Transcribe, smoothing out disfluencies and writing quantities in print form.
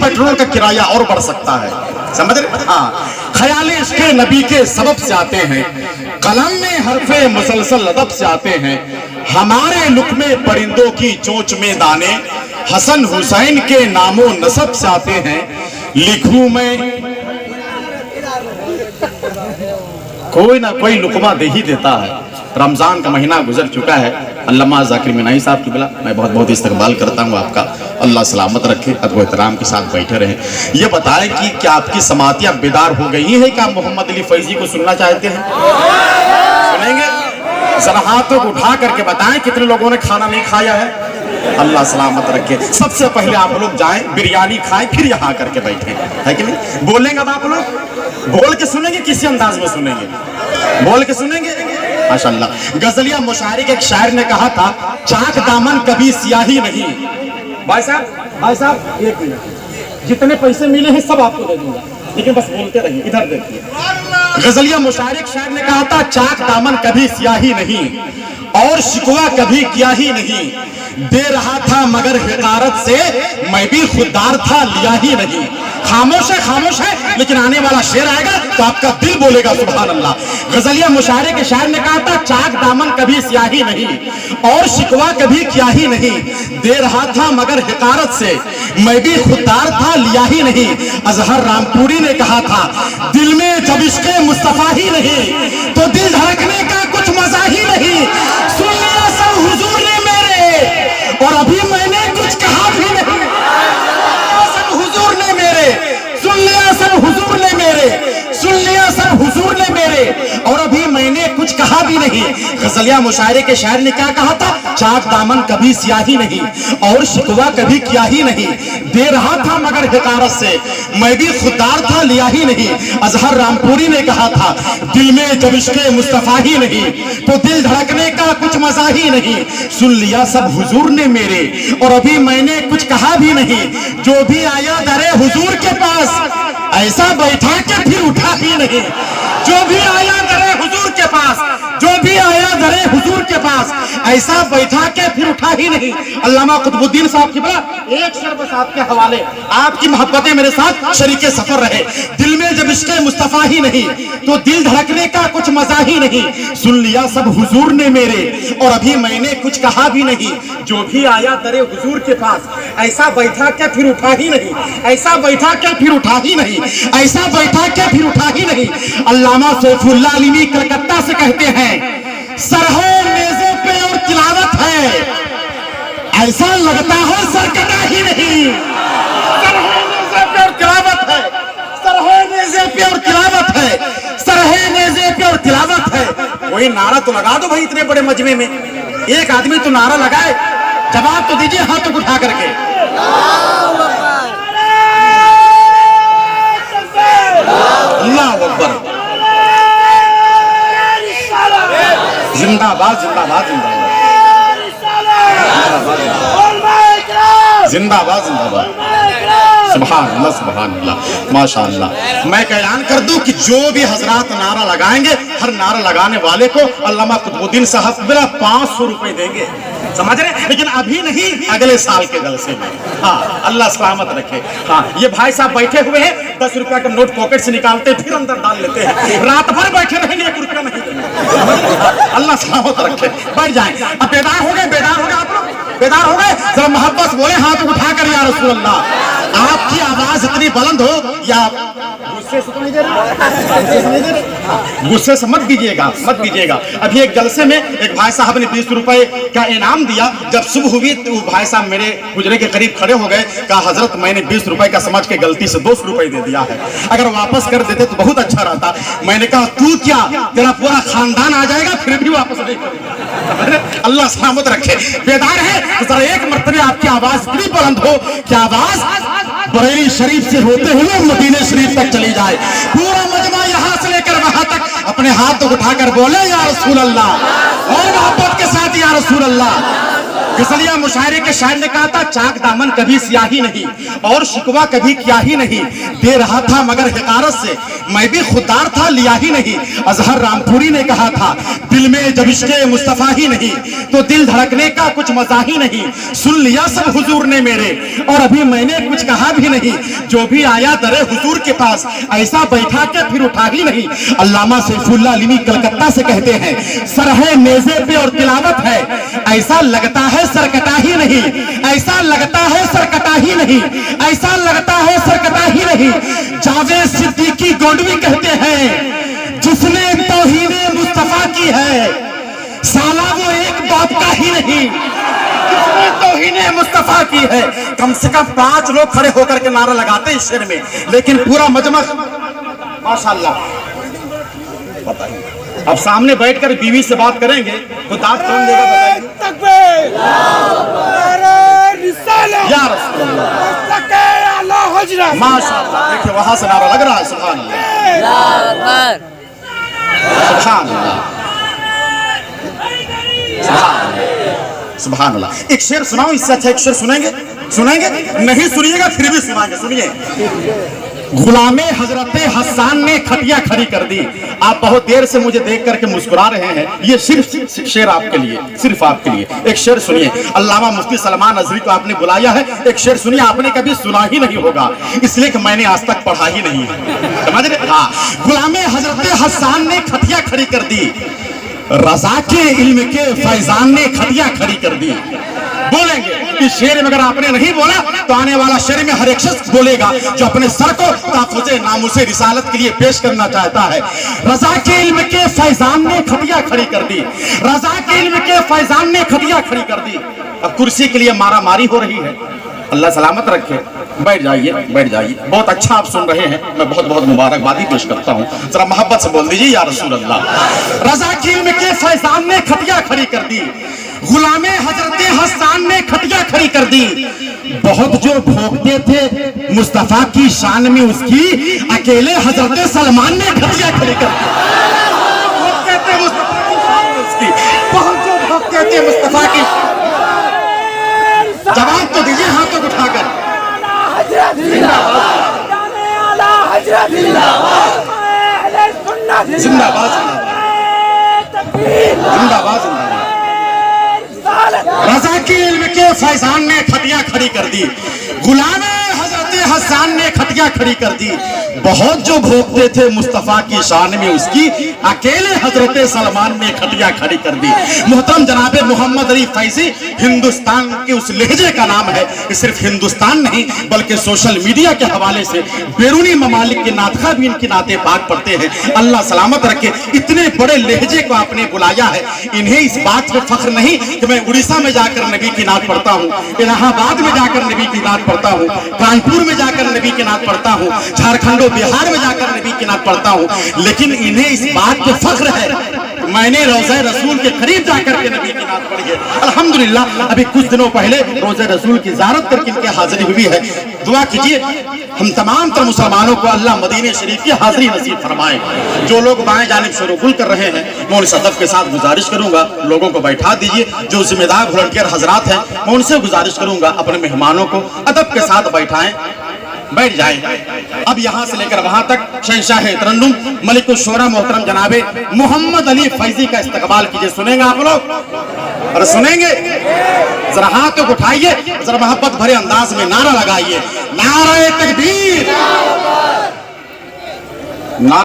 Petrol का किराया और बढ़ सकता है, समझ रहे? हाँ, ख्याले इश्क़ नबी के सबब से आते हैं, कलम में हरफे मुसलसल अदब से आते हैं, हमारे लुक्मे परिंदों की चोंच में दाने हसन हुसैन के नामो नसब से आते हैं। लिखूं मैं, कोई ना कोई लुकमा दे ही देता है। रमजान का महीना गुजर चुका है। अल्लामा ज़ाकिर मिनाई साहब की बिला मैं बहुत बहुत इस्तकबाल करता हूँ आपका। अल्लाह सलामत रखे, अदब एहतराम के साथ बैठे रहें। ये बताएं कि क्या आपकी समातियाँ बेदार हो गई हैं कि आप मोहम्मद अली फैजी को सुनना चाहते हैं? सुनेंगे? जरा हाथों को उठा करके बताएं कितने लोगों ने खाना नहीं खाया है। अल्लाह सलामत रखे। सबसे पहले आप लोग जाएं, बिरयानी खाएं, फिर यहाँ करके बैठें, है कि नहीं? बोलेंगे अब आप लोग? बोल के सुनेंगे, किसी अंदाज में सुनेंगे? बोल के सुनेंगे? माशाअल्लाह। गजलिया मुशायरे के एक शायर ने कहा था, चाक दामन कभी सियाही नहीं। भाई साहब एक मिनट, जितने पैसे मिले हैं सब आपको दे दूंगा, लेकिन बस बोलते रहिए। इधर देखिए, गजलिया मुशायरे के शायर ने कहा था, चाक दामन कभी सियाही नहीं और शिकवा कभी किया ही नहीं, दे रहा था मगर हिकारत से मैं भी खुददार था, लिया ही नहीं। खामोश है लेकिन आने वाला शेर आएगा तो आपका दिल बोलेगा सुभान अल्लाह। गजलिया मुशायरे के शायर ने कहा था, चाक दामन कभी स्याही नहीं और शिकवा कभी किया ही नहीं, दे रहा था मगर हिकारत से मैं भी खुददार था, लिया ही नहीं। अजहर रामपुरी ने कहा था, दिल में जब इश्क़ मुस्तफा ही नहीं तो दिल धड़कने का कुछ मजा ही नहीं। सुन लिया सब हुजूर ने मेरे और अभी मैंने कुछ कहा भी नहीं। सब हुजूर ने मेरे, सुन लिया सब हुजूर ने मेरे, सुन लिया सब हुजूर ने मेरे और अभी मैंने कुछ कहा भी नहीं। गजलिया मुशायरे के शायर ने क्या कहा था, चाक दामन कभी स्याही नहीं और शिकवा कभी किया ही नहीं, दे रहा था मगर हिकारत से मैं भी खुददार था, लिया ही नहीं। अजहर रामपुरी ने कहा था, दिल में जब इश्क़ मुस्तफा ही नहीं तो दिल धड़कने का कुछ मजा ही नहीं। सुन लिया सब हुजूर ने मेरे और अभी मैंने कुछ कहा भी नहीं। जो भी आया दरे हुजूर के पास ऐसा बैठा के फिर उठा ही नहीं। जो भी आया दरे हुजूर के पास, जो भी आया दरे हुजूर के पास ऐसा बैठा के फिर उठा ही नहीं। अल्लामा कुतुबुद्दीन साहब की बड़ा एक शेर बस आपके हवाले, आपकी मोहब्बतें मेरे साथ शरीके सफर रहे। दिल में जब इश्क़ मुस्तफा ही नहीं तो दिल धड़कने का कुछ मजा ही नहीं। सुन लिया सब हुजूर ने मेरे और अभी मैंने कुछ कहा भी नहीं। जो भी आया दरे हुजूर के पास ऐसा बैठा के फिर उठा ही नहीं, ऐसा बैठा के फिर उठा ही नहीं, ऐसा बैठा के फिर उठा ही नहीं। अल्लामा सैफुल्लाह अलीमी कलकत्ता से कहते हैं, सरहों मेज़े पे और तिलावत है, ऐसा लगता है सरकता ही नहीं। सरहों मेज़े पे और तिलावत है, सरहों मेज़े पे और तिलावत है, सरहे मेज़े पे और तिलावत है। कोई नारा तो लगा दो भाई, इतने बड़े मजमे में एक आदमी तो नारा लगाए, जवाब तो दीजिए हाथ तो उठा करके। अल्लाह अकबर, जिंदाबाद जिंदाबाद जिंदाबाद जिंदाबाद जिंदाबाद, सुभान अल्लाह सुभान अल्लाह, माशाअल्लाह। मैं ऐलान कर दूं कि जो भी हजरात नारा लगाएंगे, हर नारा लगाने वाले को अल्लामा कुतुबुद्दीन साहब मेरा 500 रुपए देंगे, समझ रहे? लेकिन अभी नहीं, अगले साल के जलसे में। हाँ, अल्लाह सलामत रखे। हाँ, ये भाई साहब बैठे हुए हैं, 10 रुपया का नोट पॉकेट से निकालते फिर अंदर डाल लेते हैं। रात भर बैठे रहेंगे, 1 रुपया नहीं देंगे। अल्लाह सलामत रखे। बैठ जाए। अब बेदार हो गए, बेदार हो गए आप लोग, बेदार हो गए? जरा मोहब्बत से बोले, हाथ उठा कर या रसूल अल्लाह। आपकी आवाज इतनी बुलंद हो या गुस्से से तो नहीं दे रहे, गुस्से से मत दीजिएगा, मत दीजिएगा। अभी एक जलसे में एक भाई साहब ने 20 रुपए का इनाम दिया। जब सुबह हुई तो भाई साहब मेरे गुजरे के करीब खड़े हो गए, कहा हजरत मैंने 20 रुपए का समझ के गलती से 200 रुपए दे दिया है, अगर वापस कर देते तो बहुत अच्छा रहता। मैंने कहा तू क्या, तेरा पूरा खानदान आ जाएगा, फिर भी वापस नहीं करेगा। अल्लाह सलामत रखे। बेदार है तो जरा एक मर्तबे आपकी आवाज इतनी बुलंद हो कि आवाज बरेली शरीफ से होते हुए मदीने शरीफ तक चली जाए। पूरा मजमा यहाँ से लेकर वहां तक अपने हाथ तो उठाकर बोले या रसूल अल्लाह, और मोहब्बत के साथ या रसूल अल्लाह। गजलिया मुशायरे के शायर ने कहा था, चाक दामन कभी सियाही नहीं और शिकवा कभी किया ही नहीं, दे रहा था मगर हिकारत से मैं भी खुददार था लिया ही नहीं। अजहर रामपुरी ने कहा था, दिल में जब इश्क़े मुस्तफा ही नहीं तो दिल धड़कने का कुछ मजा ही नहीं। सुन लिया सब हुजूर ने मेरे और अभी मैंने कुछ कहा भी नहीं, जो भी आया दरे हुजूर के पास ऐसा बैठा के फिर उठा ही नहीं। अल्लामा सैफुल्लाह अलीमी कलकत्ता से कहते हैं, सर है नेज़े पे और तिलावत है, ऐसा लगता है सरकटा ही नहीं, ऐसा लगता है सरकटा ही नहीं, ऐसा लगता है सरकटा ही नहीं। जावेद सिद्दीकी गोंडवी कहते हैं, जिसने तौहीने मुस्तफा की है साला वो एक बाप का ही नहीं, जिसने तौहीने मुस्तफा की है। कम से कम 5 लोग खड़े होकर के नारा लगाते हैं इस शेर में, लेकिन पूरा मजमा माशाअल्लाह। बताइए, अब सामने बैठकर बीवी से बात करेंगे तो दांत कौन देगा बताइए? या रसूल अल्लाह, माशाअल्लाह। देखिए वहां से नारा लग रहा है, सुभान अल्लाह, सुभान अल्लाह, सुभान अल्लाह। एक शेर सुनाओ, इससे अच्छा एक शेर सुनेंगे? सुनेंगे? नहीं सुनिएगा फिर भी सुनाएंगे, सुनिए। गुलामे हजरत हसन ने खटिया खड़ी कर दी। आप बहुत देर से मुझे देख करके मुस्कुरा रहे हैं, ये सिर्फ शेर आपके लिए, सिर्फ आपके लिए। एक शेर सुनिए, अल्लामा मुफ्ती सलमान अजहरी को आपने बुलाया है, एक शेर सुनिए। आपने कभी सुना ही नहीं होगा, इसलिए कि मैंने आज तक पढ़ा ही नहीं है, समझ रहे? हाँ, गुलामे हजरत हसन ने खटिया खड़ी कर दी, रजा के इल्म के फैजान ने खटिया खड़ी कर दी। बोलेंगे कि शेर में अगर आपने नहीं बोला तो आने वाला शेर में हर एक शख्स बोलेगा जो अपने सर को ताफुज़े नामुसे रिसालत के लिए पेश करना चाहता है। रजा के इल्म के फैजान ने खटिया खड़ी कर दी, रजा के इल्म के फैजान ने खटिया खड़ी कर दी। अब कुर्सी के लिए मारा मारी हो रही है, अल्लाह सलामत रखे। बैठ जाइए, बैठ जाइए। बहुत अच्छा आप सुन रहे हैं, मैं बहुत बहुत मुबारकबादी पेश करता हूँ। जरा मोहब्बत से बोल दीजिए, या रसूल अल्लाह। रजा के इल्म के फैजान ने खटिया खड़ी कर दी, गुलामे हजरत हसन ने खटिया खड़ी कर दी। बहुत जो भोंकते थे मुस्तफा की शान में उसकी, अकेले हजरत सलमान ने खटिया खड़ी कर दी। भोंकते थे मुस्तफा की शान में उसकी, बहुत जो भोंकते थे मुस्तफा की। जवाब तो दीजिए हाथों को उठाकर। जिंदाबाद, जिंदाबाद, जिंदाबाद। रजा के इल्म के फैजान ने खटिया खड़ी कर दी, गुलामे हजरत हसन ने खटिया खड़ी कर दी। बहुत जो भोंकते थे मुस्तफा की शान में उसकी, अकेले हजरत सलमान ने खटिया खड़ी कर दी। मोहतरम जनाबे मोहम्मद अली फैजी हिंदुस्तान के उस लहजे का नाम है कि सिर्फ हिंदुस्तान नहीं बल्कि सोशल मीडिया के हवाले से बैरूनी ममालिक के नातखा भी इनकी नाते पाक पढ़ते हैं। अल्लाह सलामत रखे। इतने बड़े लहजे को आपने बुलाया है, इन्हें इस बात पे फख्र नहीं कि मैं उड़ीसा में जाकर नबी की नात पढ़ता हूँ, इलाहाबाद में जाकर नबी की नात पढ़ता हूँ, कानपुर में जाकर नबी की नात पढ़ता हूँ, झारखंड बिहार में जाकर नबी की नात पढ़ता हूँ, लेकिन इन्हें इस बात पे फख्र है मैंने रोज़े रसूल के करीब जाकर के नबी की नात पढ़ी है। अल्हम्दुलिल्लाह, अभी कुछ दिनों पहले रोज़े रसूल की ज़ियारत करके इनके हाजिरी हुई है। दुआ कीजिए हम तमाम तर मुसलमानों को अल्लाह मदीने शरीफ की हाजिरी नसीब फरमाए। जो लोग बाएं जानिब से रुकुल कर रहे हैं, मैं उनसे अदब के साथ गुजारिश करूंगा लोगों को बैठा दीजिए। जो जिम्मेदार वॉलंटियर हजरात हैं, मैं उनसे गुजारिश करूंगा अपने मेहमानों को अदब के साथ बैठाएं, बैठ जाए। अब यहाँ से लेकर वहां तक शहंशाह तरन्नुम मलिकुल शोरा मोहतरम जनाबे मोहम्मद अली फैजी का इस्तकबाल कीजिए। सुनेंगे आप लोग? अरे सुनेंगे? जरा हाथ को उठाइए, जरा मोहब्बत भरे अंदाज में नारा लगाइए, नारे तकबीर।